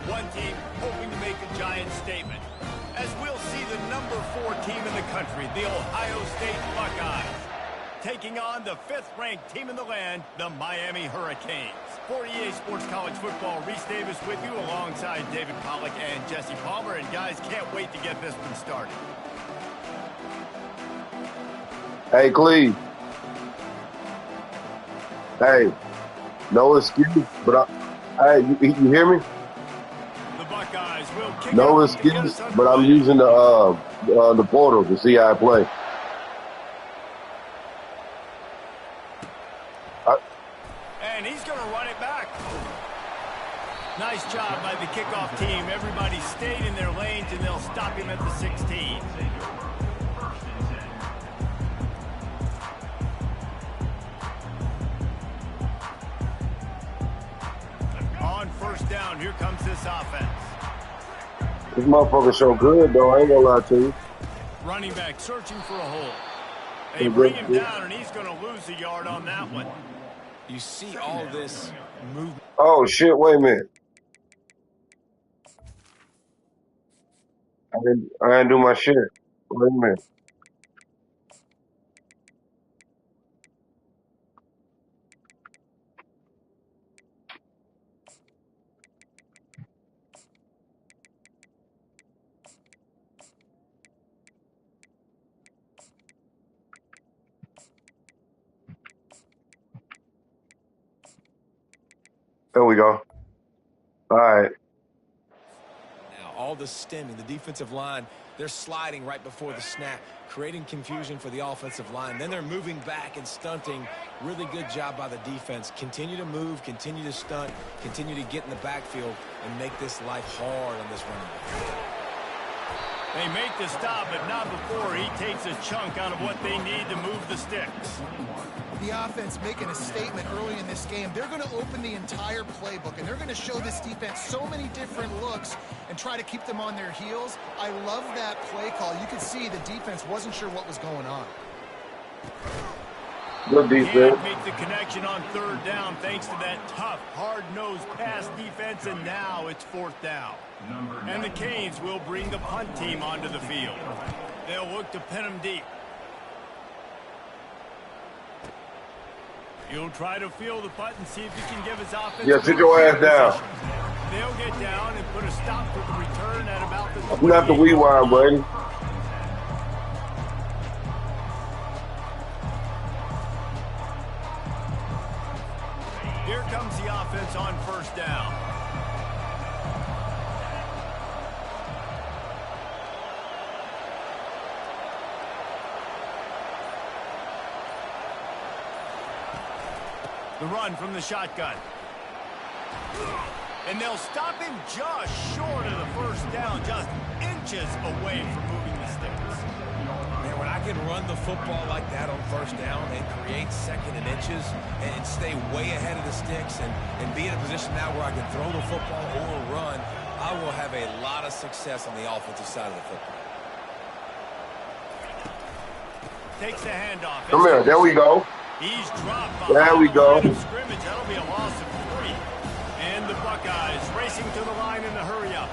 One team hoping to make a giant statement, as we'll see the number 4 team in the country, the Ohio State Buckeyes, taking on the 5th-ranked team in the land, the Miami Hurricanes. For EA Sports College Football, Reese Davis with you alongside David Pollack and Jesse Palmer. And guys, can't wait to get this one started. Hey, Cleve. Hey, no excuse, but hey, you hear me? The Buckeyes will kick no it excuse, but I'm using the portal to see how I play. And he's going to run it back. Nice job by the kickoff team. Everybody stayed in their lanes, and they'll stop him at the 16. On first down, here comes this offense. This motherfucker so good, though. I ain't gonna lie to you. Running back searching for a hole. They bring him down, and he's going to lose a yard on that one. You see all this movement. Oh, shit. Wait a minute. I didn't do my shit. Wait a minute. There we go. All right. Now, all the stemming, the defensive line, they're sliding right before the snap, creating confusion for the offensive line. Then they're moving back and stunting. Really good job by the defense. Continue to move, continue to stunt, continue to get in the backfield, and make this life hard on this running back. They make the stop, but not before he takes a chunk out of what they need to move the sticks. The offense making a statement early in this game. They're going to open the entire playbook, and they're going to show this defense so many different looks and try to keep them on their heels. I love that play call. You could see the defense wasn't sure what was going on. Good defense. Can't make the connection on third down thanks to that tough, hard-nosed pass defense, and now it's fourth down. And the Canes will bring the punt team onto the field. They'll look to pin them deep. He'll try to field the punt and see if he can give his offense. Yeah, sit your ass down. They'll get down and put a stop to the return at about the. You have to rewind, Brady. Here comes the offense on first down. The run from the shotgun. And they'll stop him just short of the first down, just inches away from moving the sticks. Man, when I can run the football like that on first down and create second and inches and stay way ahead of the sticks and be in a position now where I can throw the football or run, I will have a lot of success on the offensive side of the football. Takes the handoff. Come here. There we go. He's dropped. There we go. Scrimmage. That'll be a loss of 3. And the Buckeyes racing to the line in the hurry up.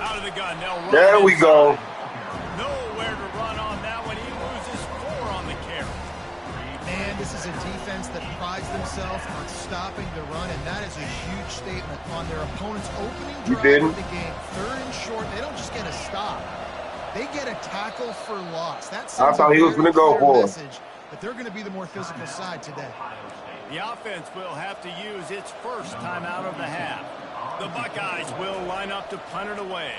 Out of the gun. They'll run. There we go. Nowhere to run on that one. He loses 4 on the carry. Man, this is a defense that prides themselves on stopping the run, and that is a huge statement on their opponent's opening drive of the game. Third and short. They don't just get a stop. They get a tackle for loss. That's I thought he was going to go for it. But they're going to be the more physical side today. The offense will have to use its first time out of the half. The Buckeyes will line up to punt it away.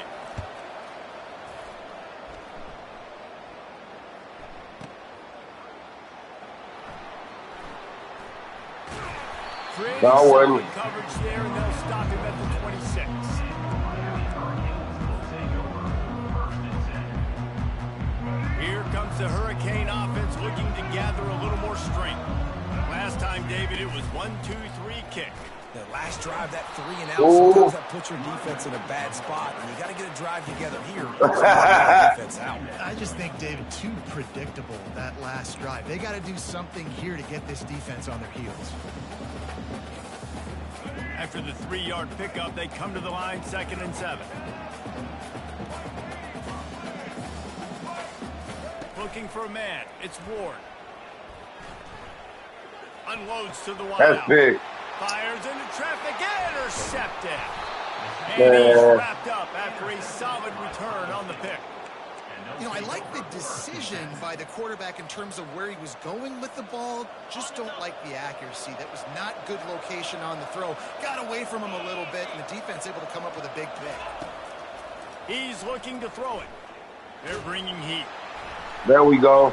Creating coverage there, and they'll stop him at the 26. Here comes the Hurricane offense looking to gather a little more strength. Last time, David, it was 1-2-3 kick. The last drive, that 3 and out, sometimes that puts your defense in a bad spot. And you got to get a drive together here. Defense out. I just think, David, too predictable that last drive. They got to do something here to get this defense on their heels. After the 3-yard pickup, they come to the line, 2nd and 7. Looking for a man. It's Ward. Unloads to the wide That's out. big. Fires into traffic. Intercepted. And he's wrapped up after a solid return on the pick. You know, I like the decision by the quarterback in terms of where he was going with the ball. Just don't like the accuracy. That was not good location on the throw. Got away from him a little bit, and the defense able to come up with a big pick. He's looking to throw it. They're bringing heat. There we go.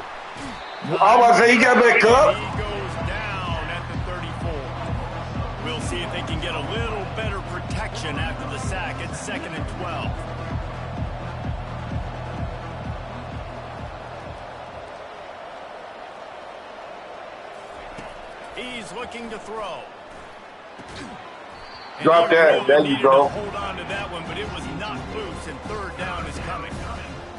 I was about to say, he got back up. He goes down at the 34. We'll see if they can get a little better protection after the sack. It's 2nd and 12. He's looking to throw. Drop that. There you go. Hold on to that one, but it was knocked loose, and 3rd down is coming.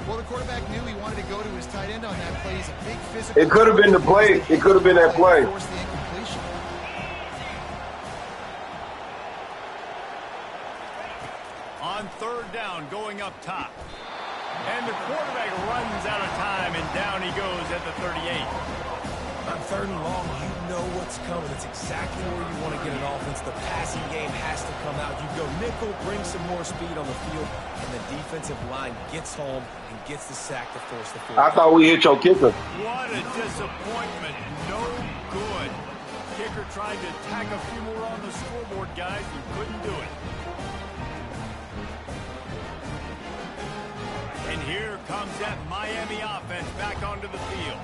Well, the quarterback knew he wanted to go to his tight end on that play. He's a big physical. It could have been the play. It could have been that play. Force the incompletion. On 3rd down, going up top. And the quarterback runs out of time, and down he goes at the 38. On 3rd and long, you know what's coming. It's exactly where you want to get an offense. The passing game has to come out. You go nickel, bring some more speed on the field, and the defensive line gets home and gets the sack to force the field. I thought we hit your kicker. What a disappointment. No good. Kicker tried to tack a few more on the scoreboard, guys, and couldn't do it. And here comes that Miami offense back onto the field.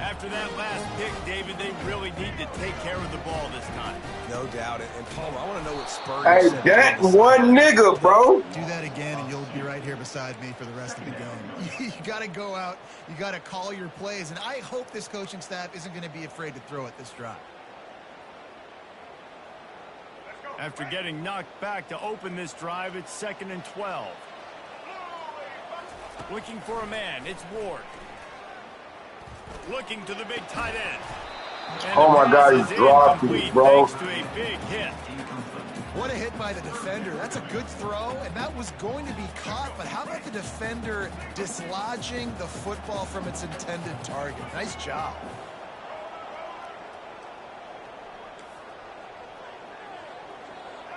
After that last pick, David, they really need to take care of the ball this time. No doubt. And Palmer, I want to know what Spurrier Hey, said. that one nigga, bro. Do that again, and you'll be right here beside me for the rest of the game. You got to go out. You got to call your plays, and I hope this coaching staff isn't going to be afraid to throw it this drive. After getting knocked back to open this drive, it's 2nd and 12. Looking for a man. It's Ward. Looking to the big tight end. And Oh my God, he dropped it, bro. thanks to a big hit. What a hit by the defender. That's a good throw, and that was going to be caught, but how about the defender dislodging the football from its intended target? Nice job.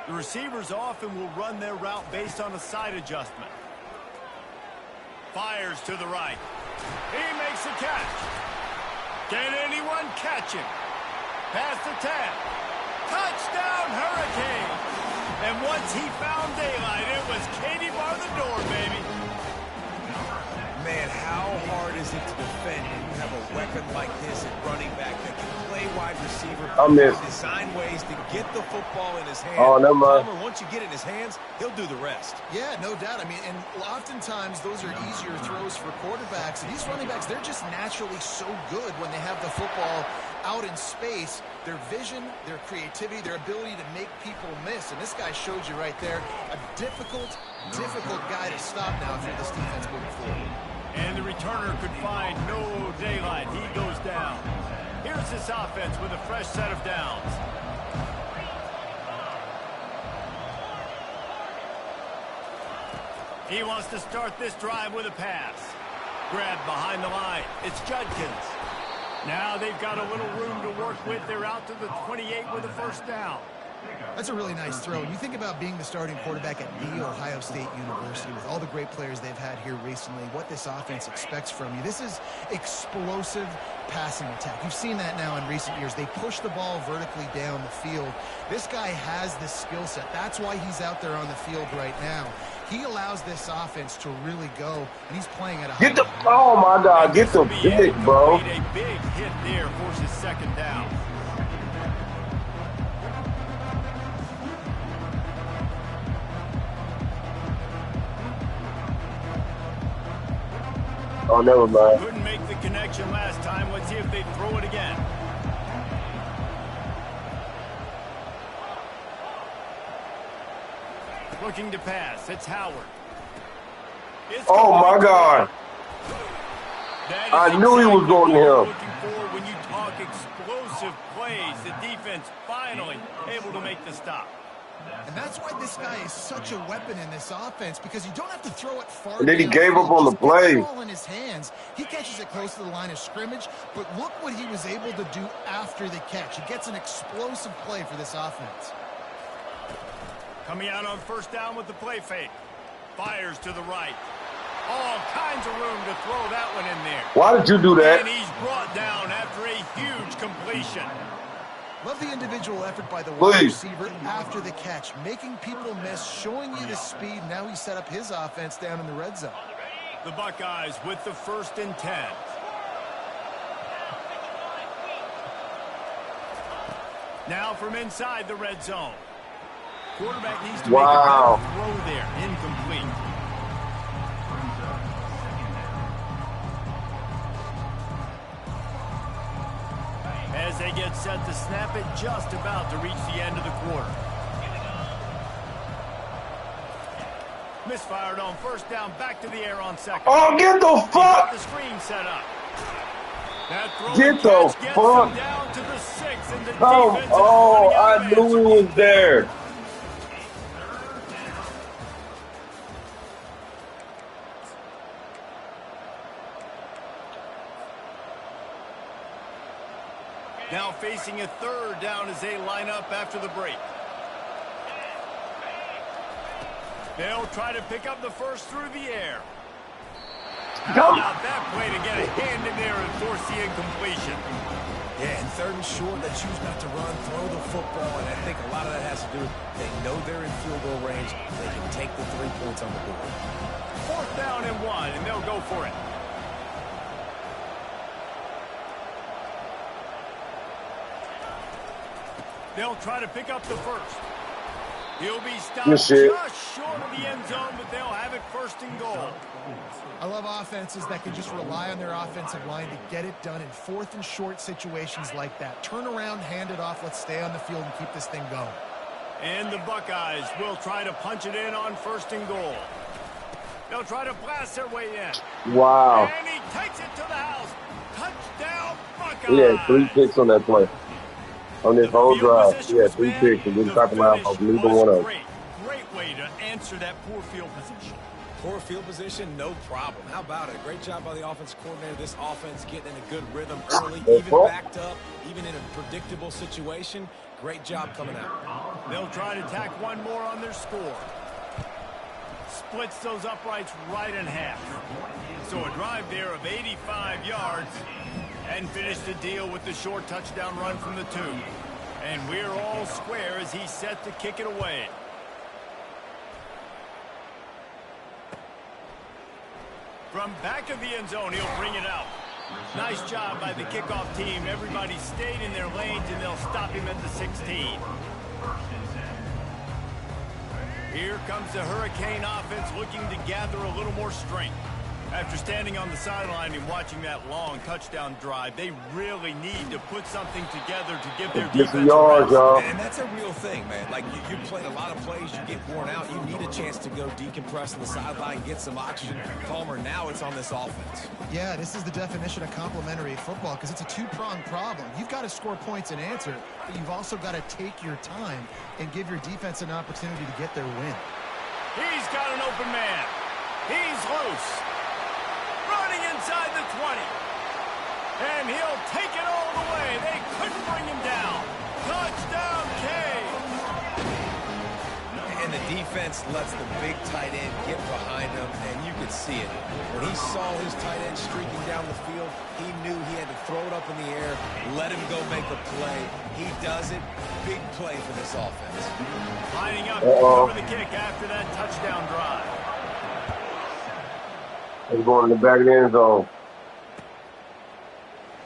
The receivers often will run their route based on a side adjustment. Fires to the right. He makes a catch. Can anyone catch him? Past the 10. Touchdown, Hurricanes. And once he found daylight, it was Katie bar the door, baby. Man, how hard is it to defend when you have a weapon like this at running back that can play wide receiver? I missed. Design ways to get the football in his hands. Oh, never mind. Palmer, once you get it in his hands, he'll do the rest. Yeah, no doubt. I mean, and oftentimes those are easier throws for quarterbacks. And these running backs, they're just naturally so good when they have the football out in space. Their vision, their creativity, their ability to make people miss. And this guy showed you right there, a difficult guy to stop now if you're this defense moving forward. And the returner could find no daylight. He goes down. Here's this offense with a fresh set of downs. He wants to start this drive with a pass. Grabbed behind the line. It's Judkins. Now they've got a little room to work with. They're out to the 28 with a 1st down. That's a really nice throw. You think about being the starting quarterback at The Ohio State University with all the great players they've had here recently, what this offense expects from you. This is explosive passing attack. You've seen that now in recent years. They push the ball vertically down the field. This guy has the skill set. That's why he's out there on the field right now. He allows this offense to really go, and he's playing at a high level. Oh my God, get the pick, bro. A big hit there forces 2nd down. Oh, never mind. Couldn't make the connection last time. Let's see if they throw it again. Looking to pass. It's Howard. Oh my God. I knew he was going to him. Looking for when you talk explosive plays, the defense finally able to make the stop. And that's why this guy is such a weapon in this offense, because you don't have to throw it far. And then he gave up on the play. The ball in his hands. He catches it close to the line of scrimmage, but look what he was able to do after the catch. He gets an explosive play for this offense. Coming out on first down with the play fake. Fires to the right. All kinds of room to throw that one in there. Why did you do that? And he's brought down after a huge completion. Love the individual effort by the wide receiver after the catch, making people miss, showing you the speed. Now he set up his offense down in the red zone. The Buckeyes with the 1st and 10. Now from inside the red zone. Quarterback needs to make a better throw there. Incomplete. As they get set to snap it, just about to reach the end of the quarter. Misfired on first down, back to the air on second. Oh, get the fuck! The screen set up. That throw get the fuck! Down to the 6, and the oh, I knew he was there. Now facing a 3rd down as they line up after the break. They'll try to pick up the first through the air. How about that play to get a hand in there and force the incompletion? Yeah, and 3rd and short, they choose not to run, throw the football, and I think a lot of that has to do, they know they're in field goal range, they can take the 3 points on the board. 4th down and 1, and they'll go for it. They'll try to pick up the first. He'll be stopped just short of the end zone, but they'll have it 1st and goal. I love offenses that can just rely on their offensive line to get it done in 4th and short situations like that. Turn around, hand it off, let's stay on the field and keep this thing going. And the Buckeyes will try to punch it in on 1st and goal. They'll try to blast their way in. Wow. And he takes it to the house. Touchdown, Buckeyes. He had 3 picks on that play. On this whole drive, he had 3 picks and didn't talk about neither one of them. Great way to answer that poor field position. Poor field position, no problem. How about it? Great job by the offense coordinator. This offense getting in a good rhythm early, even backed up, even in a predictable situation. Great job coming out. They'll try to tack one more on their score. Splits those uprights right in half. So a drive there of 85 yards. And finish the deal with the short touchdown run from the 2. And we're all square as he's set to kick it away. From back of the end zone, he'll bring it out. Nice job by the kickoff team. Everybody stayed in their lanes, and they'll stop him at the 16. Here comes the Hurricane offense looking to gather a little more strength. After standing on the sideline and watching that long touchdown drive, they really need to put something together to give their defense yards, y'all. And that's a real thing, man. Like, you played a lot of plays, you get worn out, you need a chance to go decompress on the sideline, get some oxygen. Palmer, now it's on this offense. Yeah, this is the definition of complementary football, because it's a 2-pronged problem. You've got to score points and answer, but you've also got to take your time and give your defense an opportunity to get their win. He's got an open man. He's loose. Running inside the 20. And he'll take it all the way. They couldn't bring him down. Touchdown, K. And the defense lets the big tight end get behind him, and you could see it. When he saw his tight end streaking down the field, he knew he had to throw it up in the air, let him go make a play. He does it. Big play for this offense. Lining up for the kick after that touchdown drive. He's going in the back of the end zone.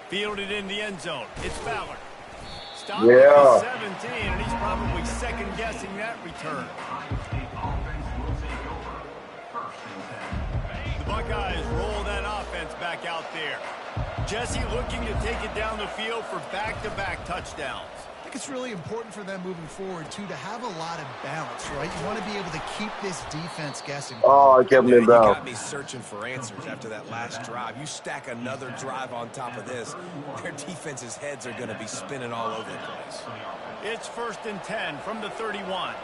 Fielded in the end zone. It's Fowler. Stopped at 17, and he's probably second-guessing that return. The Buckeyes roll that offense back out there. Jesse looking to take it down the field for back-to-back touchdowns. I think it's really important for them moving forward, too, to have a lot of balance, right? You want to be able to keep this defense guessing. Oh, I kept him in bounds. You got me searching for answers after that last drive. You stack another drive on top of this, their defense's heads are going to be spinning all over the place. It's 1st and 10 from the 31.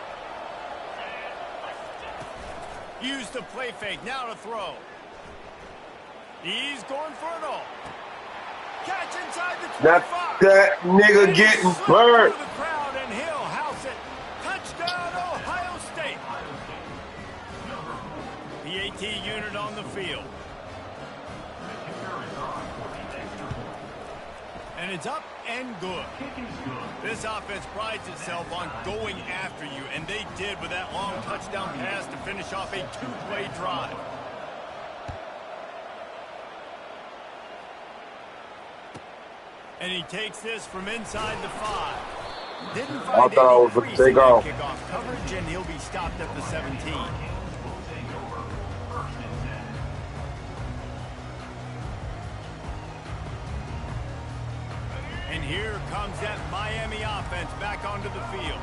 Use the play fake. Now to throw. He's going for it all. Catch inside the 25. That nigga getting burnt. The crowd, and he'll house it. Touchdown, Ohio State. PAT unit on the field. And it's up and good. This offense prides itself on going after you, and they did with that long touchdown pass to finish off a two-play drive. And he takes this from inside the 5. Didn't find any crease in that kickoff coverage, and he'll be stopped at the 17. And here comes that Miami offense back onto the field.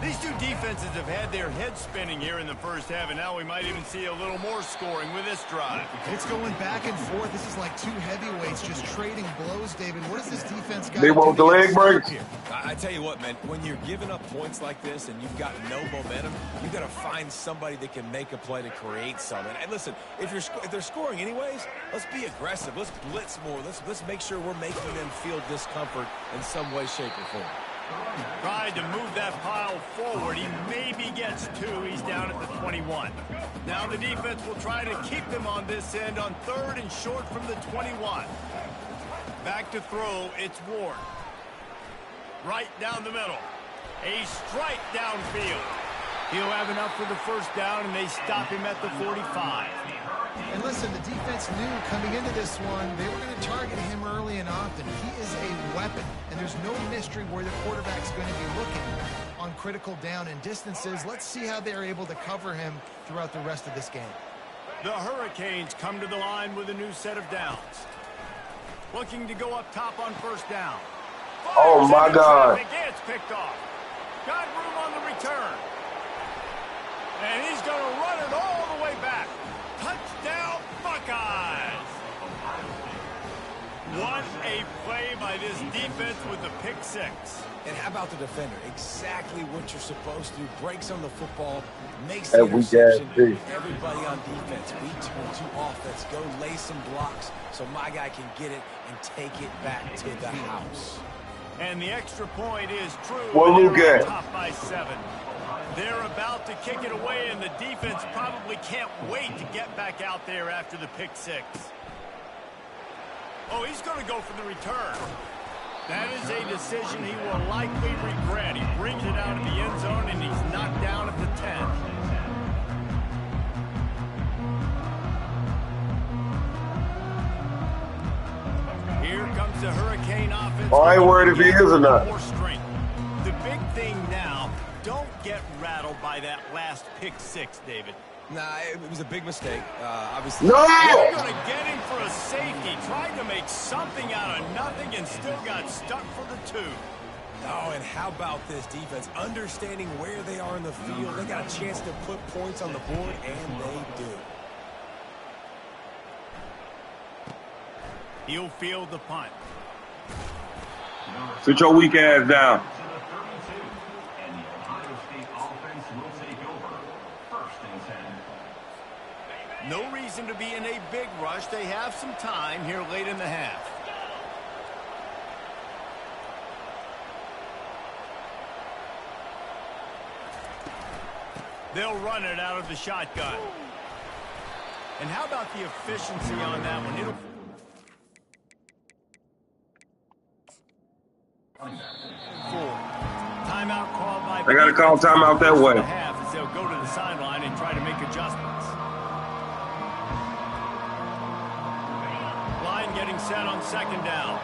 These two defenses have had their heads spinning here in the first half, and now we might even see a little more scoring with this drive. It's going back and forth. This is like two heavyweights just trading blows, David. What does this defense got? They want the leg breaks. I tell you what, man, when you're giving up points like this and you've got no momentum, you got to find somebody that can make a play to create something. And listen, if they're scoring anyways, let's be aggressive. Let's blitz more. Let's make sure we're making them feel discomfort in some way, shape, or form. Tried to move that pile forward. He maybe gets 2. He's down at the 21. Now the defense will try to keep them on this end on 3rd and short from the 21. Back to throw. It's Ward. Right down the middle. A strike downfield. He'll have enough for the first down, and they stop him at the 45. And listen, the defense knew coming into this one, they were going to target him early and often. He is a weapon, and there's no mystery where the quarterback's going to be looking on critical down and distances. Let's see how they're able to cover him throughout the rest of this game. The Hurricanes come to the line with a new set of downs. Looking to go up top on first down. Oh, my God. It's picked off. Got room on the return. And he's going to run it all the way back. Touchdown, Buckeyes! What a play by this defense with the pick 6. And how about the defender? Exactly what you're supposed to do. Breaks on the football, makes the interception. Everybody on defense, we turn to offense. Go lay some blocks so my guy can get it and take it back to the house. And the extra point is true. Well, look at top by 7. They're about to kick it away, and the defense probably can't wait to get back out there after the pick 6. Oh, he's going to go for the return. That is a decision he will likely regret. He brings it out of the end zone, and he's knocked down at the 10. Here comes the Hurricane offense. I ain't worried if he is or not. The big thing now, don't get rattled by that last pick 6, David. Nah, it was a big mistake. Obviously. No! They're going to get him for a safety. Tried to make something out of nothing and still got stuck for the 2. Oh, and how about this defense? Understanding where they are in the field. They got a chance to put points on the board, and they do. He'll field the punt. Sit your weak ass down. No reason to be in a big rush. They have some time here late in the half. They'll run it out of the shotgun. And how about the efficiency on that one? It'll... 4. Timeout called by... They got to call timeout that way. As they'll go to the sideline and try to make adjustments. Line getting set on second down.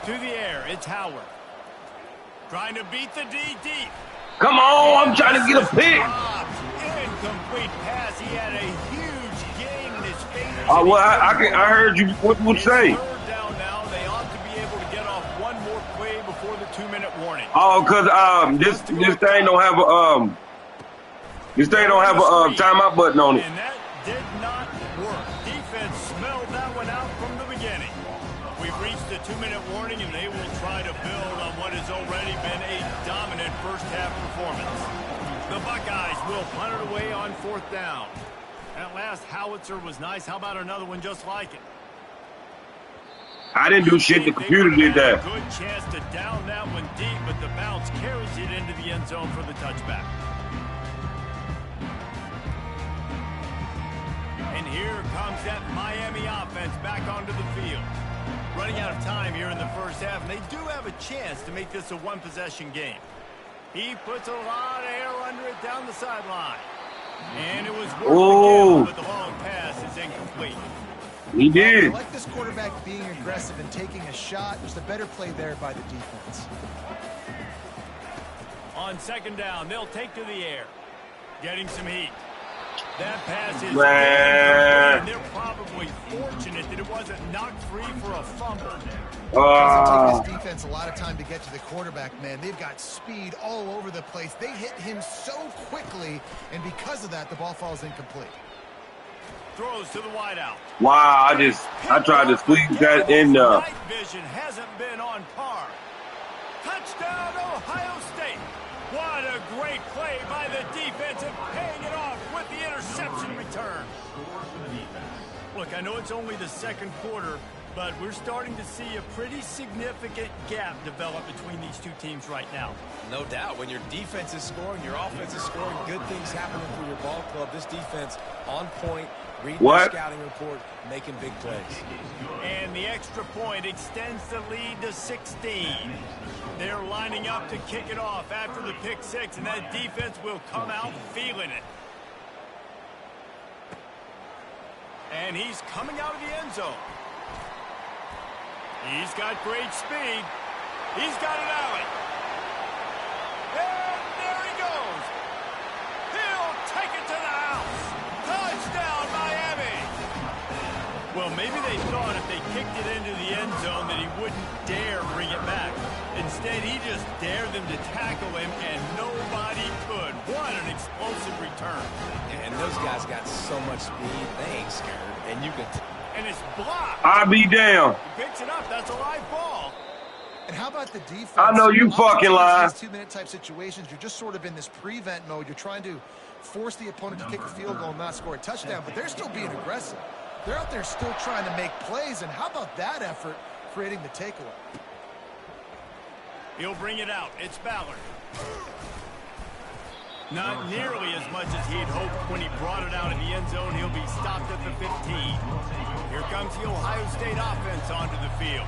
To the air, it's Howard. Trying to beat the D deep. Come on, I'm trying to get a pick. Incomplete pass. He had a huge gain in his fingers. Well, I heard you. What would say? Third down now. They ought to be able to get off one more play before the 2-minute warning. Oh, because this thing don't have a timeout button on it. And that did not work. Defense smelled that one out from the beginning. We've reached the 2-minute warning, and they will try to build on what what has already been a dominant first-half performance. The Buckeyes will punt it away on 4th down. That last howitzer was nice. How about another one just like it? I didn't do shit. The computer did that. Good chance to down that one deep, but the bounce carries it into the end zone for the touchback. And here comes that Miami offense back onto the field. Running out of time here in the first half, and they do have a chance to make this a one-possession game. He puts a lot of air under it down the sideline. And it was worth again, but the long pass is incomplete. He did. I like this quarterback being aggressive and taking a shot. Just a better play there by the defense. On 2nd down, they'll take to the air. Getting some heat. That pass is and they're probably fortunate that it wasn't knocked free for a fumble. It doesn't take this defense a lot of time to get to the quarterback, man. They've got speed all over the place. They hit him so quickly, and because of that, the ball falls incomplete. Throws to the wideout. Wow, I tried to squeeze that in there. Night vision hasn't been on par. Touchdown, Ohio State. What a great play by the defense and paying it off with the interception return. Look, I know it's only the 2nd quarter, but we're starting to see a pretty significant gap develop between these two teams right now. No doubt. When your defense is scoring, your offense is scoring, good things happening for your ball club. This defense on point, reading the scouting report, making big plays. And the extra point extends the lead to 16. They're lining up to kick it off after the pick 6, and that defense will come out feeling it. And he's coming out of the end zone. He's got great speed. He's got an alley. And there he goes. He'll take it to the house. Touchdown, Miami. Well, maybe they thought if they kicked it into the end zone that he wouldn't dare bring it back. Instead, he just dared them to tackle him, and nobody could. What an explosive return. And those guys got so much speed, they ain't scared. And you can... And it's blocked. I'll be down. He picks it up. That's a live ball. And how about the defense? I know you fucking lie. These 2-minute type situations, you're just sort of in this prevent mode. You're trying to force the opponent to kick a field goal and not score a touchdown, but they're still being aggressive. They're out there still trying to make plays, and how about that effort creating the takeaway? He'll bring it out. It's Ballard. Not nearly as much as he'd hoped when he brought it out in the end zone. He'll be stopped at the 15. Here comes the Ohio State offense onto the field.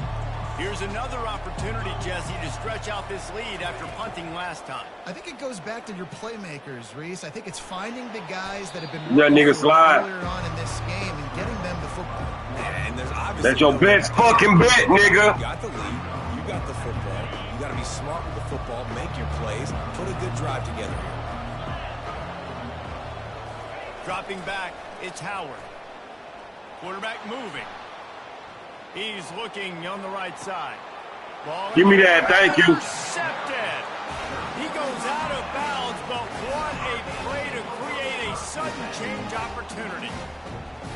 Here's another opportunity, Jesse, to stretch out this lead after punting last time. I think it goes back to your playmakers, Reese. I think it's finding the guys that have been nigga slide earlier on in this game and getting them the football. And there's obviously that's your best fucking bet, nigga. You got the lead. You got the football. You got to be smart with the football, make your plays, put a good drive together here. Dropping back, it's Howard. Quarterback moving. He's looking on the right side. Ball give me that, thank you. Intercepted. He goes out of bounds, but what a play to create a sudden change opportunity.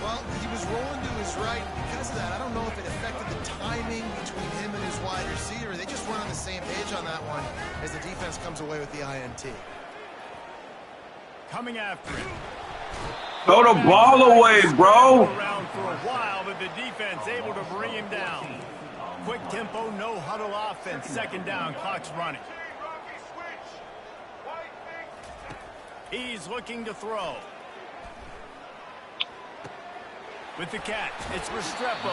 Well, he was rolling to his right. Because of that, I don't know if it affected the timing between him and his wide receiver. They just weren't on the same page on that one as the defense comes away with the INT. Coming after him. Throw the ball away, bro. Around for a while, but the defense able to bring him down. Quick tempo, no huddle offense. 2nd down, clock's running. He's looking to throw. With the catch, it's Restrepo.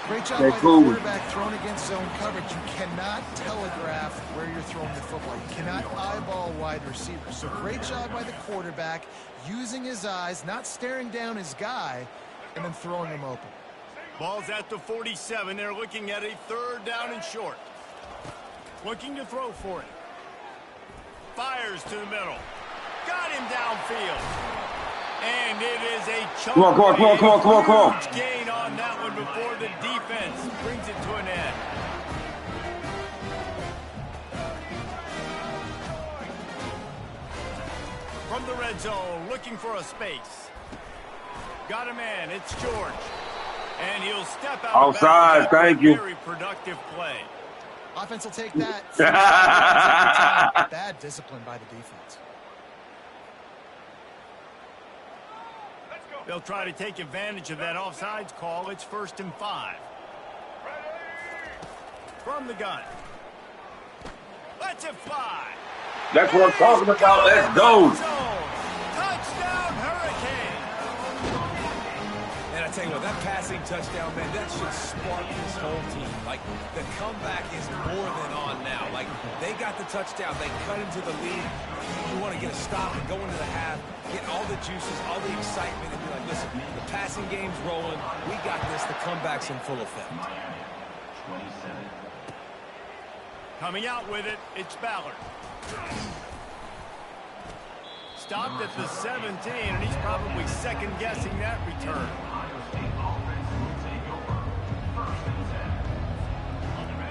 Great job by the quarterback thrown against zone coverage. You cannot telegraph where you're throwing the football. You cannot eyeball wide receivers. So great job by the quarterback using his eyes, not staring down his guy, and then throwing him open. Ball's at the 47. They're looking at a 3rd down and short. Looking to throw for it. Fires to the middle. Got him downfield. And it is a chunk. Come on. Huge gain on that one before the defense brings it to an end. From the red zone, looking for a space. Got a man. It's George. And he'll step out. Outside, thank you. Very productive play. Offense will take that. Bad discipline by the defense. They'll try to take advantage of that offsides call. It's 1st and 5. From the gun. Let's it fly. That's what I'm talking about. Let's go. Touchdown, Hurricane. And I tell you what, that passing touchdown, man, that should spark this whole team. Like, the comeback is more than on now. Like, they got the touchdown. They cut into the lead. You want to get a stop and go into the half, get all the juices, all the excitement, and be like, listen, the passing game's rolling. We got this. The comeback's in full effect. Coming out with it, it's Ballard. Stopped at the 17, and he's probably second-guessing that return.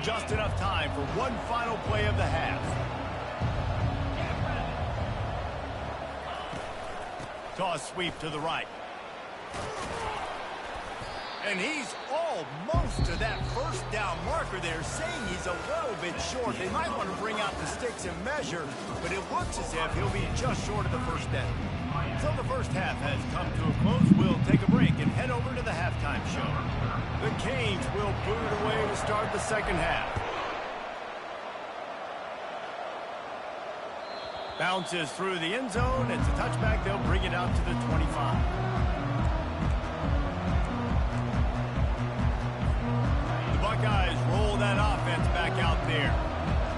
Just enough time for one final play of the half. Toss sweep to the right. And he's almost to that first down marker there, saying he's a little bit short. They might want to bring out the sticks and measure, but it looks as if he'll be just short of the first down. So the first half has come to a close. We'll take a break and head over to the halftime show. The Canes will boot it away to start the second half. Bounces through the end zone. It's a touchback. They'll bring it out to the 25. Guys roll that offense back out there.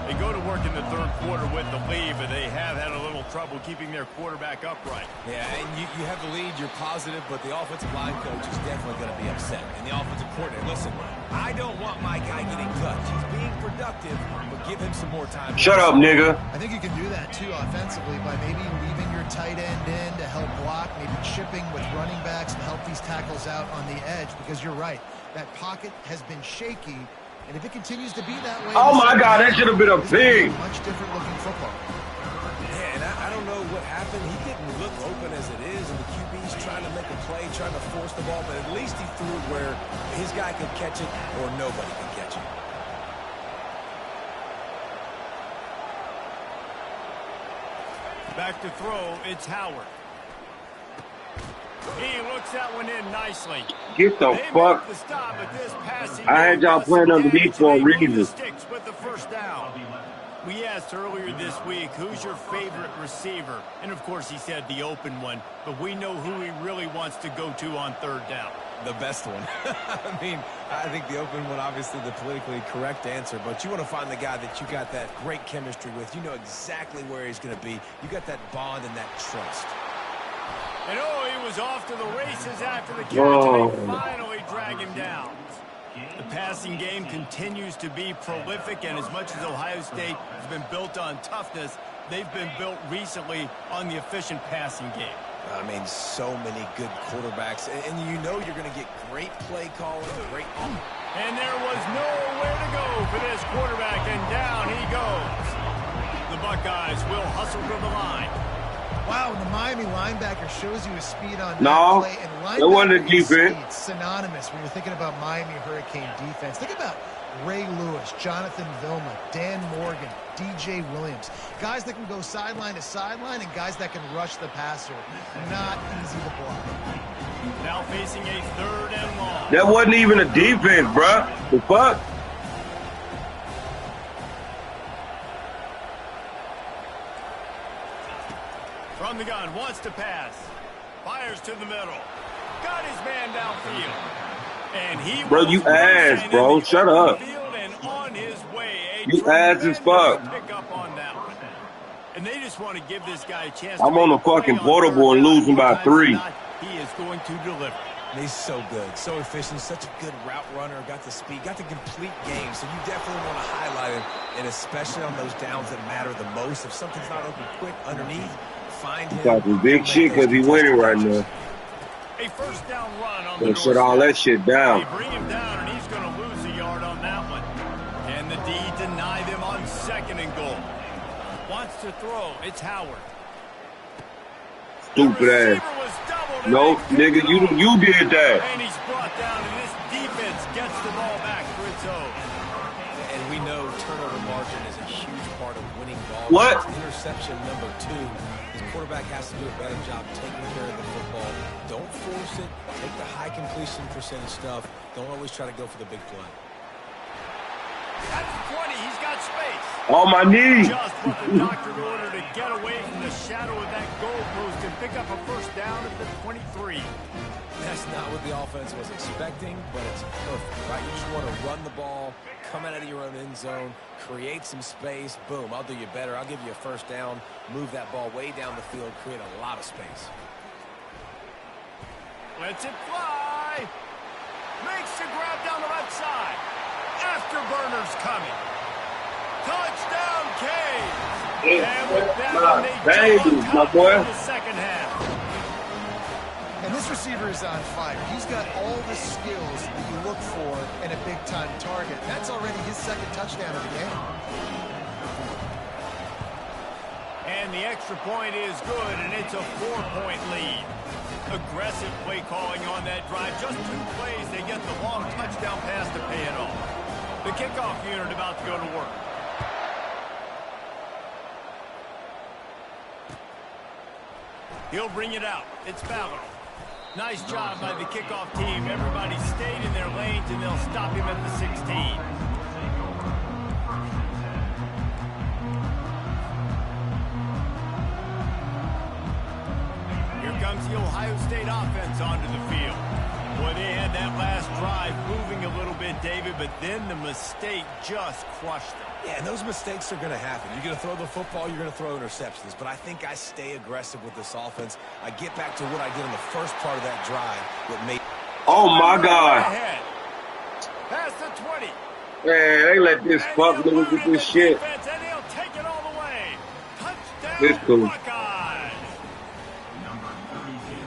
They go to work in the third quarter with the lead, but they have had a little trouble keeping their quarterback upright. Yeah, and you have the lead, you're positive, but the offensive line coach is definitely going to be upset. And the offensive coordinator, listen, I don't want my guy getting touched. He's being productive, but give him some more time. Shut up, nigga. I think you can do that, too, offensively, by maybe leaving your tight end in to help block, maybe chipping with running backs to help these tackles out on the edge, because you're right. That pocket has been shaky, and if it continues to be that way... Oh, my God, that should have been a pig. Much different looking football. Yeah, and I don't know what happened. He didn't look open as it is, and the QB's trying to make a play, trying to force the ball, but at least he threw it where his guy could catch it or nobody could catch it. Back to throw, it's Howard. He looks that one in nicely. Get the fuck. The stop, but this I had y'all playing underneath for a reason. Sticks with the first down. We asked earlier this week, who's your favorite receiver? And, of course, he said the open one. But we know who he really wants to go to on third down. The best one. I mean, I think the open one, obviously the politically correct answer, but you want to find the guy that you got that great chemistry with. You know exactly where he's going to be. You got that bond and that trust. And he was off to the races after the catch, and they finally drag him down. The passing game continues to be prolific, and as much as Ohio State has been built on toughness, they've been built recently on the efficient passing game. I mean, so many good quarterbacks, and you know you're going to get great play calling, great... And there was nowhere to go for this quarterback, and down he goes. The Buckeyes will hustle to the line. Wow, the Miami linebacker shows you his speed on that play. And it wasn't a defense. It's synonymous when you're thinking about Miami Hurricane defense. Think about Ray Lewis, Jonathan Vilma, Dan Morgan, DJ Williams. Guys that can go sideline to sideline and guys that can rush the passer. Not easy to block. Now facing a third and long. That wasn't even a defense, bruh. The fuck? From the gun, wants to pass. Fires to the middle. Got his man downfield. And he bro, you ass, bro. Shut up. And on his way, you ass as fuck. Pick up on that one. And they just want to give this guy a chance. I'm on the fucking portable and losing by 3. He is going to deliver. And he's so good, so efficient, such a good route runner, got the speed, got the complete game. So you definitely want to highlight him, and especially on those downs that matter the most. If something's not open quick underneath, find him. Talking big shit because he's winning right now. A first down run on the doorstep. Shut all that shit down. They bring him down, and he's going to lose a yard on that one. Can the D deny them on second and goal? Wants to throw. It's Howard. Stupid ass. No, nigga, you did that. And he's brought down, and this defense gets the ball back for its own. And And we know turnover margin is a huge part of winning ball. What? Interception number 2. His quarterback has to do a better job taking care of the football. Don't force it. Take the high completion percentage stuff. Don't always try to go for the big play. That's 20. He's got space. On my knee. Just what the doctor ordered to get away from the shadow of that goalpost and pick up a first down at the 23. That's not what the offense was expecting, but it's perfect, right? You just want to run the ball, come out of your own end zone, create some space. Boom, I'll do you better. I'll give you a first down, move that ball way down the field, create a lot of space. Lets it fly. Makes the grab down the left side. Afterburner's coming. Touchdown, Canes. And with that, they jump on top in the second half. And this receiver is on fire. He's got all the skills that you look for in a big-time target. That's already his second touchdown of the game. And the extra point is good, and it's a 4-point lead. Aggressive play calling on that drive. Just 2 plays, they get the long touchdown pass to pay it off. The kickoff unit about to go to work. He'll bring it out. It's Ballard. Nice job by the kickoff team. Everybody stayed in their lanes, and they'll stop him at the 16. Here comes the Ohio State offense onto the field. Boy, they had that last drive moving a little bit, David, but then the mistake just crushed them. Yeah, and those mistakes are going to happen. You're going to throw the football, you're going to throw interceptions. But I think I stay aggressive with this offense. I get back to what I did in the first part of that drive that made... Oh, my God. Past the 20. Man, they let this fuck look at this shit. Defense, and he'll take it all the way. Touchdown, This cool. Buckeyes.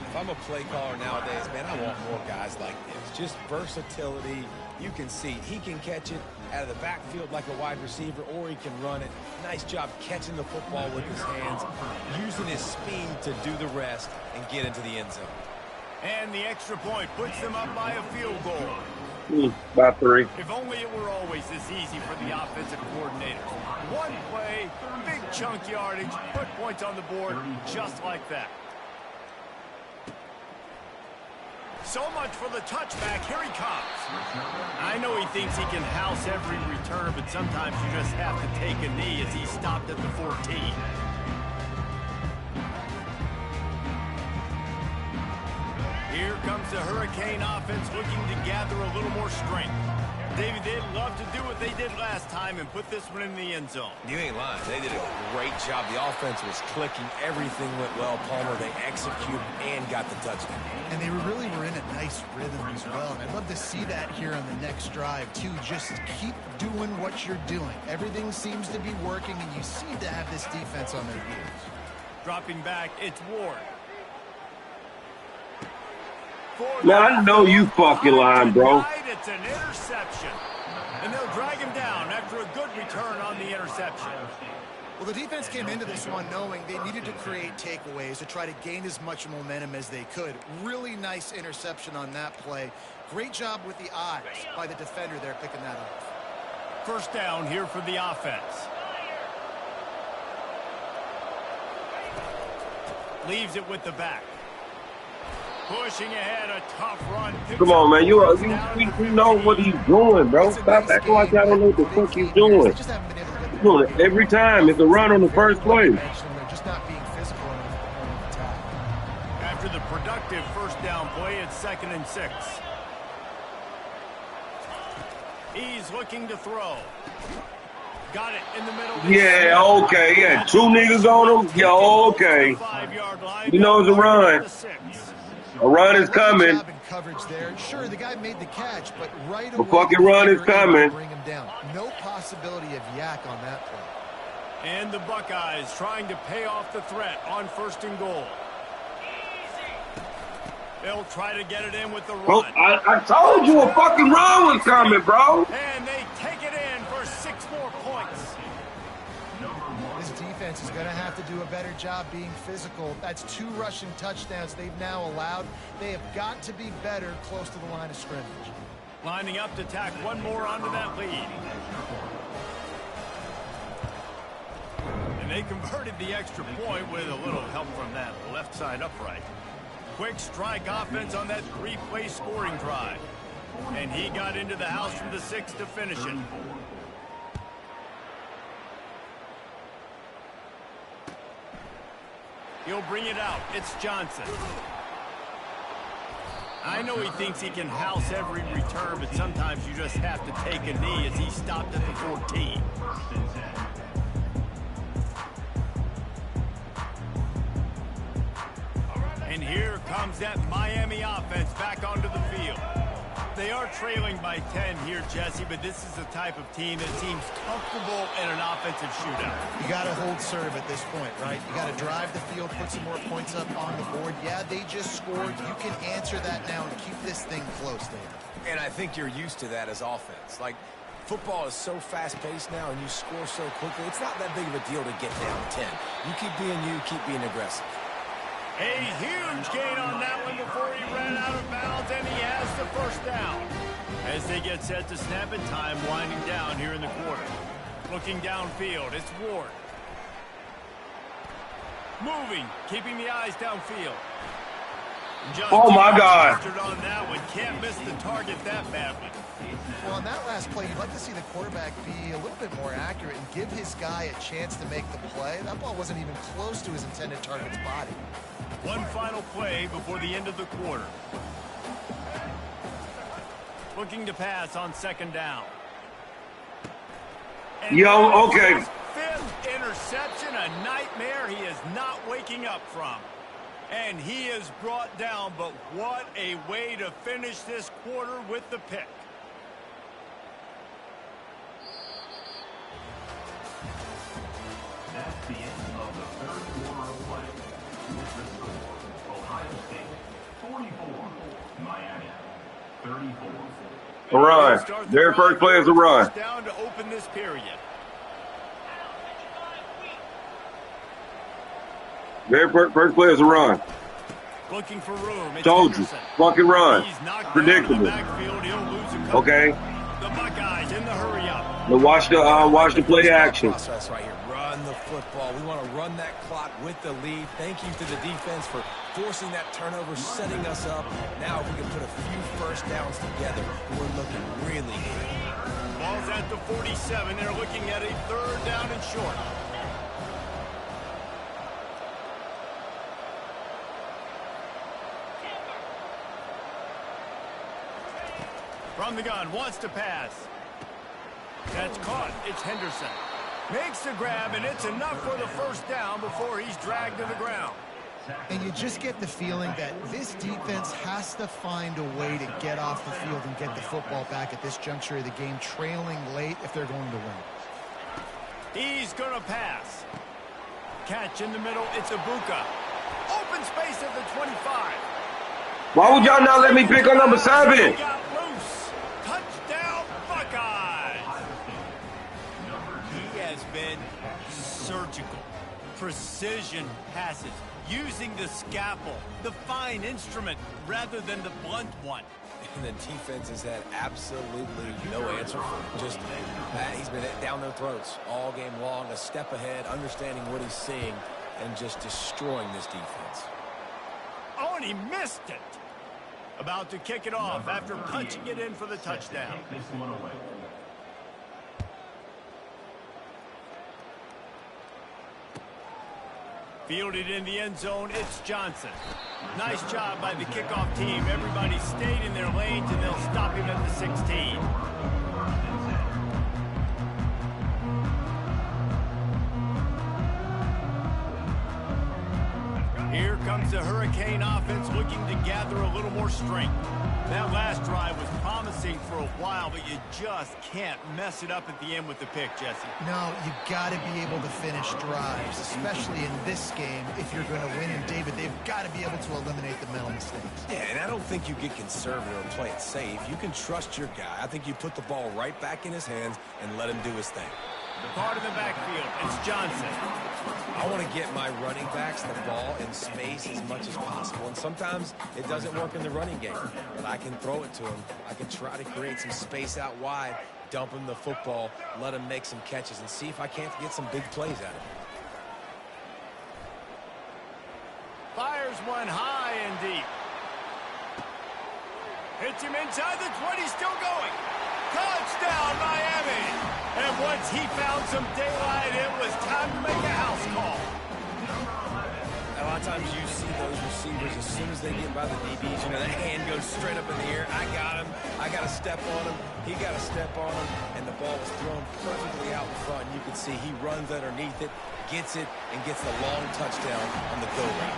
If I'm a play caller nowadays, man, I want more guys like this. Just versatility. You can see he can catch it out of the backfield like a wide receiver, or he can run it. Nice job catching the football with his hands, using his speed to do the rest and get into the end zone. And the extra point puts them up by a field goal. About 3. If only it were always this easy for the offensive coordinator. One play, big chunk yardage, put points on the board just like that. So much for the touchback. Here he comes. I know he thinks he can house every return, but sometimes you just have to take a knee as he stopped at the 14. Here comes the Hurricane offense looking to gather a little more strength. David, they'd love to do what they did last time and put this one in the end zone. You ain't lying. They did a great job. The offense was clicking. Everything went well. Palmer, they executed and got the touchdown. And they really were in a nice rhythm as well. And I'd love to see that here on the next drive, too. Just keep doing what you're doing. Everything seems to be working, and you seem to have this defense on their heels. Dropping back, it's Ward. Man, I know you fucking lying, bro. It's an interception. And they'll drag him down after a good return on the interception. Well, the defense came into this one knowing they needed to create takeaways to try to gain as much momentum as they could. Really nice interception on that play. Great job with the eyes by the defender there picking that up. First down here for the offense. Leaves it with the back. Pushing ahead, a tough run. Come on, man. You know what he's doing, bro. Stop acting like I don't know what the fuck he's doing. He's doing it every time. It's a run on the first play. Just not being physical enough. After the productive first down play, it's 2nd and 6. He's looking to throw. Got it in the middle. Yeah, okay. Yeah, 2 niggas on him. Yeah, okay. You know it's a run. A run is coming. Sure, the guy made the catch, but right away, a fucking run is coming. Bring him down. No possibility of yak on that play. And the Buckeyes trying to pay off the threat on 1st and goal. They'll try to get it in with the run. Bro, I told you a fucking run was coming, bro. And they take it in for 6 more points. This defense is going to have to do a better job being physical. That's 2 rushing touchdowns they've now allowed. They have got to be better close to the line of scrimmage. Lining up to tack one more onto that lead. And they converted the extra point with a little help from that left side upright. Quick strike offense on that 3-play scoring drive. And he got into the house from the 6 to finish it. He'll bring it out. It's Johnson. I know he thinks he can house every return, but sometimes you just have to take a knee as he stopped at the 14. And here comes that Miami offense back onto the field. They are trailing by 10 here, Jesse, but this is the type of team that seems comfortable in an offensive shootout. You got to hold serve at this point, right? You got to drive the field, put some more points up on the board. Yeah, they just scored. You can answer that now and keep this thing close, David. And I think you're used to that as offense. Like, football is so fast-paced now, and you score so quickly. It's not that big of a deal to get down 10. You keep being aggressive. A huge gain on that one before he ran out of bounds, and he has the first down. As they get set to snap it, time winding down here in the quarter. Looking downfield, it's Ward. Moving, keeping the eyes downfield. Oh, my God. On that one. Can't miss the target that badly. Well, on that last play, you'd like to see the quarterback be a little bit more accurate and give his guy a chance to make the play. That ball wasn't even close to his intended target's body. One final play before the end of the quarter. Looking to pass on second down. And Yo, okay. Fifth interception, a nightmare he is not waking up from. And he is brought down, but what a way to finish this quarter with the pick. That's the end of the third quarter of play. With the score, Ohio State 44, Miami 34. A run. Their first play is a run. Down to open this period. Their first play is a run. Looking for room. It's Told you. Henderson. Fucking run. He's knocked Predictable. down in the backfield. He'll lose a couple. Okay. The Buckeyes in the hurry up. Now watch the play action. Process right here. Run the football. We want to run that clock with the lead. Thank you to the defense for forcing that turnover, setting us up. Now if we can put a few first downs together, we're looking really good. Ball's at the 47. They're looking at a third down and short. From the gun, wants to pass. That's caught. It's Henderson. Makes the grab, and it's enough for the first down before he's dragged to the ground. And you just get the feeling that this defense has to find a way to get off the field and get the football back at this juncture of the game, trailing late if they're going to win. He's going to pass. Catch in the middle. It's Ibuka. Open space at the 25. Why would y'all not let me pick on number 7? He got loose. Touchdown, Buckeyes. He has been surgical. Precision passes. Using the scalpel, the fine instrument, rather than the blunt one. And the defense has had absolutely no answer for him. Just, he's been down their throats all game long, a step ahead, understanding what he's seeing, and just destroying this defense. Oh, and he missed it. About to kick it off after punching it in for the touchdown. This one away. Fielded in the end zone, it's Johnson. Nice job by the kickoff team. Everybody stayed in their lanes, and they'll stop him at the 16. Here comes the Hurricane offense looking to gather a little more strength. That last drive was promising for a while, but you just can't mess it up at the end with the pick, Jesse. No, you got to be able to finish drives, especially in this game if you're going to win. And, David, they've got to be able to eliminate the mental mistakes. Yeah, and I don't think you get conservative or play it safe. You can trust your guy. I think you put the ball right back in his hands and let him do his thing. Part of the backfield, it's Johnson. I want to get my running backs the ball in space as much as possible. And sometimes it doesn't work in the running game, but I can throw it to him. I can try to create some space out wide, dump him the football, let him make some catches, and see if I can't get some big plays out of him. Fires one high and deep. Hits him inside the 20, still going. Touchdown, Miami. And once he found some daylight, it was time to make a house call. A lot of times you see those receivers, as soon as they get by the DBs, you know, that hand goes straight up in the air. I got him. I got to step on him. He got to step on him. And the ball was thrown perfectly out in front. And you can see he runs underneath it, gets it, and gets the long touchdown on the go route.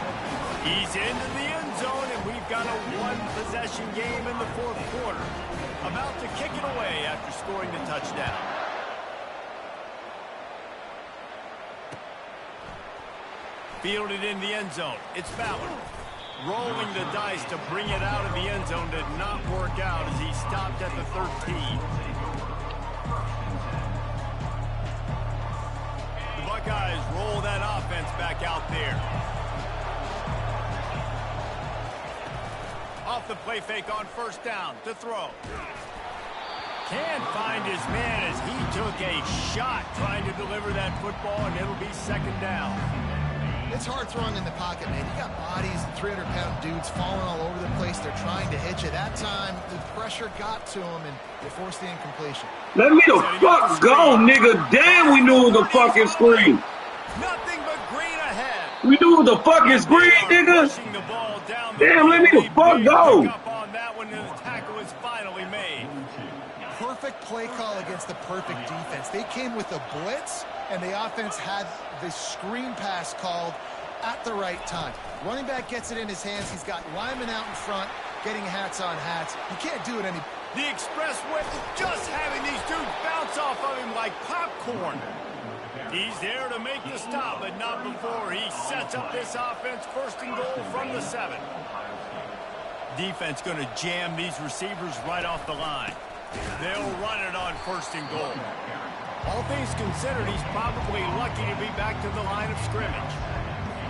He's into the end zone, and we've got a one-possession game in the fourth quarter. About to kick it away after scoring the touchdown. Fielded in the end zone. It's Ballard. Rolling the dice to bring it out of the end zone did not work out as he stopped at the 13. The Buckeyes roll that offense back out there. Off the play fake on first down to throw. Can't find his man as he took a shot trying to deliver that football, and it'll be second down. It's hard throwing in the pocket, man. You got bodies, 300-pound dudes falling all over the place. They're trying to hit you. That time, the pressure got to him, and they forced the incompletion. Let me the fuck go, nigga. Damn, we knew it was a fucking screen. Nothing but green ahead. We knew it was a fucking screen, nigga. Damn, let me the fuck go. On that one, and the tackle is finally made. Perfect play call against the perfect defense. They came with a blitz, and the offense had the screen pass called at the right time. Running back gets it in his hands. He's got linemen out in front getting hats on hats. You can't do it any. The express whip, just having these dudes bounce off of him like popcorn. He's there to make the stop, but not before he sets up this offense. First and goal from the 7. Defense going to jam these receivers right off the line. They'll run it on first and goal. All things considered, he's probably lucky to be back to the line of scrimmage.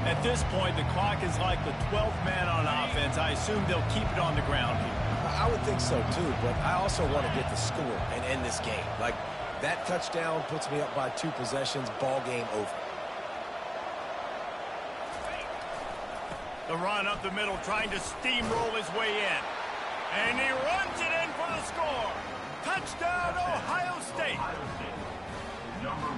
At this point, the clock is like the 12th man on offense. I assume they'll keep it on the ground here. I would think so, too, but I also want to get the score and end this game. Like, that touchdown puts me up by 2 possessions, ball game over. The run up the middle, trying to steamroll his way in. And he runs it in for the score. Touchdown, Ohio State.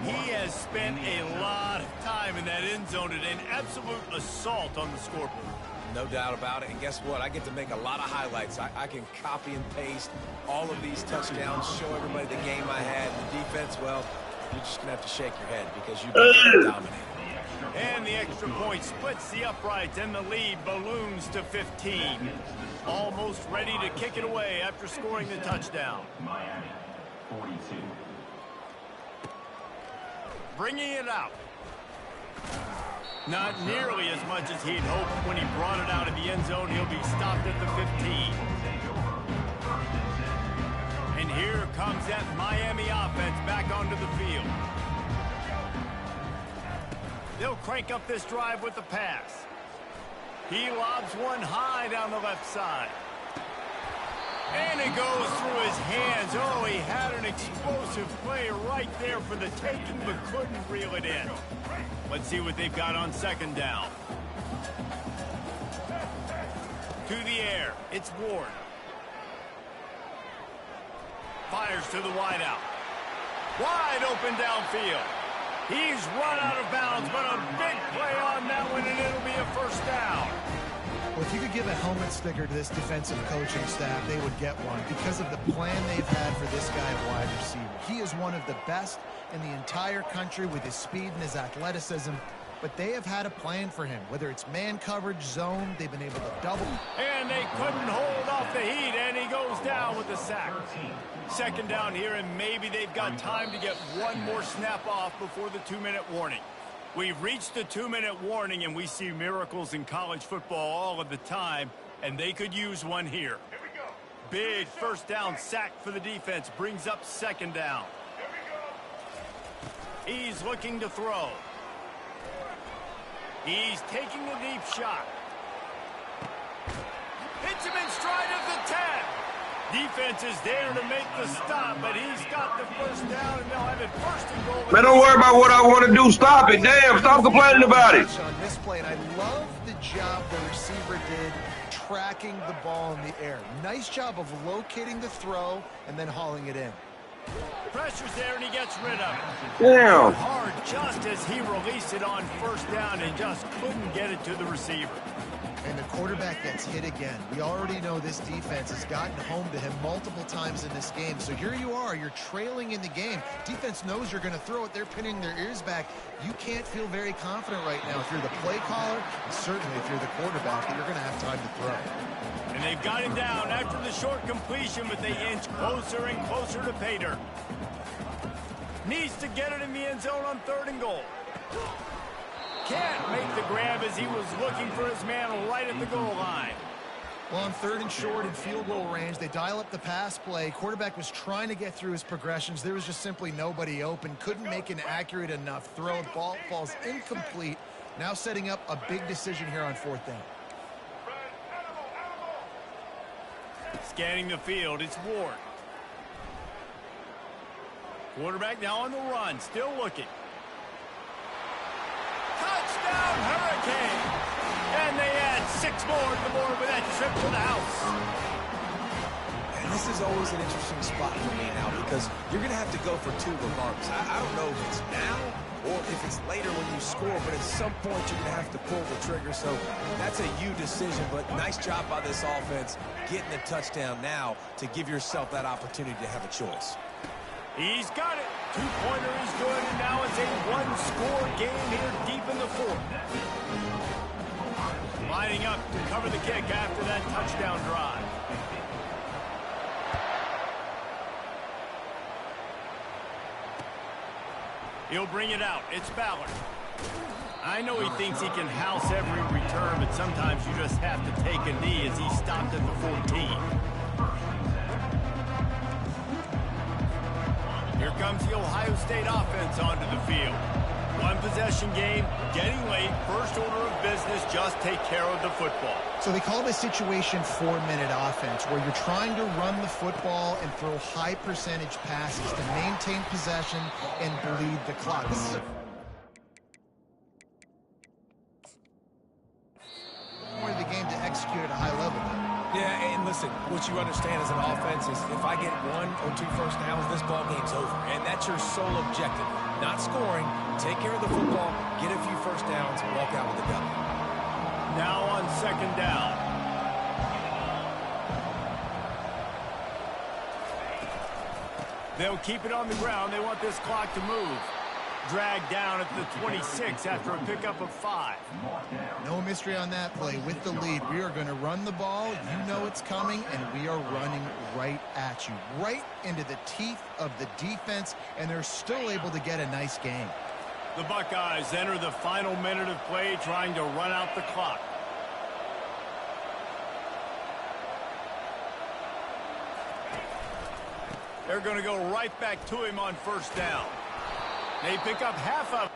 He has spent a lot of time in that end zone and an absolute assault on the scoreboard. No doubt about it. And guess what? I get to make a lot of highlights. I can copy and paste all of these touchdowns, show everybody the game I had. The defense, well, you're just going to have to shake your head because you've been dominated. And the extra point splits the uprights, and the lead balloons to 15. Almost ready to kick it away after scoring the touchdown. Miami, 42. Bringing it out. Not nearly as much as he'd hoped when he brought it out of the end zone. He'll be stopped at the 15. And here comes that Miami offense back onto the field. They'll crank up this drive with the pass. He lobs one high down the left side. And it goes through his hands. Oh, he had an explosive play right there for the taking, but couldn't reel it in. Let's see what they've got on second down. To the air. It's Ward. Fires to the wideout. Wide open downfield. He's run out of bounds, but a big play on that one, and it'll be a first down. Well, if you could give a helmet sticker to this defensive coaching staff, they would get one because of the plan they've had for this guy at wide receiver. He is one of the best in the entire country with his speed and his athleticism, but they have had a plan for him. Whether it's man coverage, zone, they've been able to double. And they couldn't hold off the heat, and he goes down with the sack. Second down here, and maybe they've got time to get one more snap off before the 2-minute warning. We've reached the 2-minute warning, and we see miracles in college football all of the time, and they could use one here. Big first down sack for the defense, brings up second down. He's looking to throw. He's taking a deep shot. Hits him in stride at the 10. Defense is there to make the stop, but he's got the first down, and they'll have it first and goal. Man, don't worry about what I want to do. Stop it. Damn, stop complaining about it. On this play, and I love the job the tracking the ball in the air. Nice job of locating the throw and then hauling it in. Pressure's there, and he gets rid of it. Damn. Hard just as he released it on first down and just couldn't get it to the receiver. And the quarterback gets hit again. We already know this defense has gotten home to him multiple times in this game. So here you are, you're trailing in the game. Defense knows you're going to throw it. They're pinning their ears back. You can't feel very confident right now if you're the play caller, and certainly if you're the quarterback, that you're going to have time to throw. And they've got him down after the short completion, but they inch closer and closer to pay dirt. Needs to get it in the end zone on 3rd and goal. Can't make the grab as he was looking for his man right at the goal line. Well, on 3rd and short and field goal range, they dial up the pass play. Quarterback was trying to get through his progressions. There was just simply nobody open. Couldn't make an accurate enough throw. Ball falls incomplete. Now setting up a big decision here on 4th down. Scanning the field, it's Ward. Quarterback now on the run, still looking. Touchdown, Hurricane! And they add 6 more to the board with that trip to the house. And this is always an interesting spot for me now because you're going to have to go for 2 regardless. I don't know if it's now or if it's later when you score, but at some point you're going to have to pull the trigger. So that's a you decision, but nice job by this offense getting the touchdown now to give yourself that opportunity to have a choice. He's got it. 2-pointer is good, and now it's a 1-score game here deep in the 4th. Lining up to cover the kick after that touchdown drive. He'll bring it out. It's Ballard. I know he thinks he can house every return, but sometimes you just have to take a knee as he stopped at the 14. Here comes the Ohio State offense onto the field. 1-possession game, getting late, first order of business, just take care of the football. So they call it a situation 4-minute offense where you're trying to run the football and throw high percentage passes to maintain possession and bleed the clock. This is more of the game to execute at a high level. Yeah, and listen, what you understand as an offense is if I get 1 or 2 first downs, this ball game's over. And that's your sole objective. Not scoring, take care of the football, get a few first downs, and walk out with the W. Now on 2nd down. They'll keep it on the ground. They want this clock to move. Dragged down at the 26 after a pickup of 5. No mystery on that play. With the lead, we are going to run the ball. You know it's coming, and we are running right at you, right into the teeth of the defense, and they're still able to get a nice game. The Buckeyes enter the final minute of play trying to run out the clock. They're going to go right back to him on 1st down. They pick up half of it.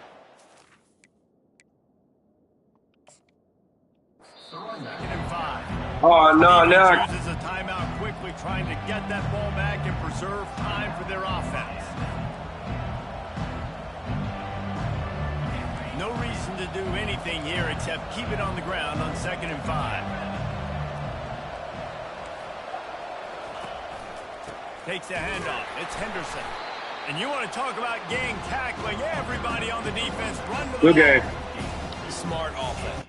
2nd and 5. Oh, no, no. Uses a timeout quickly, trying to get that ball back and preserve time for their offense. No reason to do anything here except keep it on the ground on 2nd and 5. Takes the handoff. It's Henderson. And you want to talk about gang tackling. Everybody on the defense run to the ball. Good game. Smart offense.